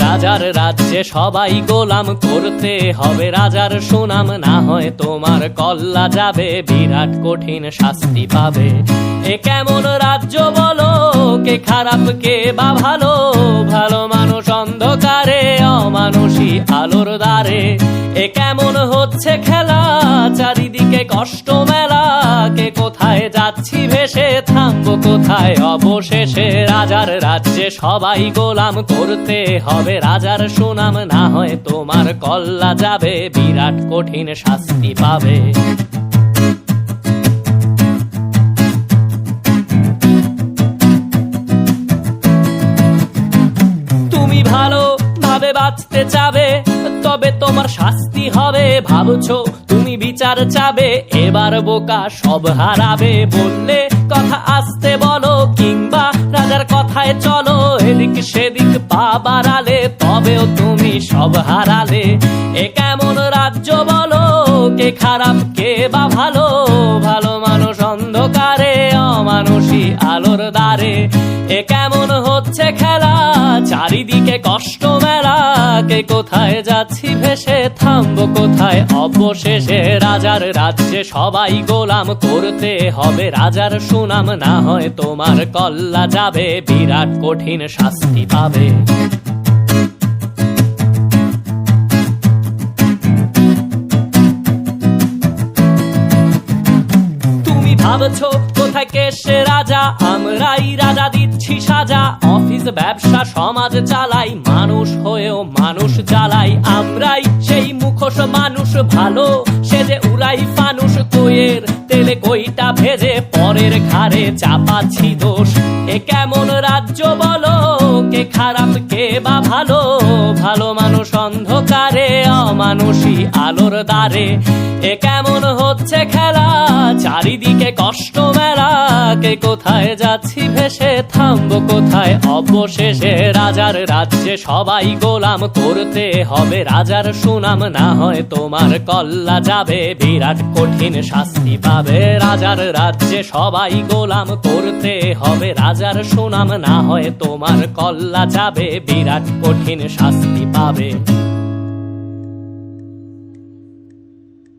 রাজার রাজ্যে সবাই গোলাম, করতে হবে রাজার সুনাম, না হয় তোমার কল্লা যাবে, বিরাট কঠিন শাস্তি পাবে। এ কেমন রাজ্য বলো, কে খারাপ কে বা ভালো, ভালো মানুষ অন্ধকারে, অমানুষী আলোর দ্বারে। এ কেমন হচ্ছে খেলা, চারিদিকে কষ্ট মেলা, কে কোথায় যাচ্ছি ভেসে, থামবো কোথায় অবশেষে। রাজার রাজ্যে সবাই গোলাম, করতে হবে রাজার সুনাম, না হয় তোমার কল্লা যাবে, বিরাট কঠিন শাস্তি পাবে। তুমি ভালো ভাবে বাঁচতে চাবে, তবে তোমার শাস্তি হবে। ভাবছো তুমি বিচার চাবে, এবার বোকা সব হারাবে। বললে কথা আস্তে বলো, কিংবা রাজার কথায় চলো, এদিক সেদিক পা বাড়ালে, তবেও তুমি সব হারালে। এ কেমন রাজ্য বলো, কে খারাপ কে বা ভালো, ভালো মানুষ অন্ধকারে, অমানুষী আলোর দ্বারে। এ কেমন হচ্ছে খেলা, চারিদিকে কষ্ট মেলা, কে কোথায় যাচ্ছি ভেসে, থামবো কোথায় অবশেষে। রাজার রাজ্যে সবাই গোলাম, করতে হবে রাজার সুনাম, না হয় তোমার কল্লা যাবে, বিরাট কঠিন শাস্তি পাবে। ভাবছো কোথায় কে সে রাজা, আমরাই রাজা দিচ্ছি সাজা। অফিস ব্যবসা সমাজ চালাই, মানুষ হয়েও মানুষ জ্বালাই। আমরাই সেই মুখোশ মানুষ ভালো, সে যে উড়াই ফানুষ, কইয়ের তেলে কইটা ভেজে, পরের ঘাড়ে চাপাচ্ছি দোষ। এ কেমন রাজ্য বলো, কে খারাপ কে বা ভালো, ভালো মানুষ অন্ধকারে, অমানুষী আলোর দ্বারে। এ কেমন হচ্ছে খেলা, চারিদিকে কষ্ট মেলা, কে কোথায় যাচ্ছি ভেসে, থামবো কোথায় অবশেষে। রাজার রাজ্যে সবাই গোলাম, করতে হবে রাজার সুনাম, না হয় তোমার কল্লা যাবে, বিরাট কঠিন শাস্তি পাবে। রাজার রাজ্যে সবাই গোলাম, করতে হবে রাজার সুনাম, না হয় তোমার কল্লা যাবে, বিরাট কঠিন শাস্তি পাবে।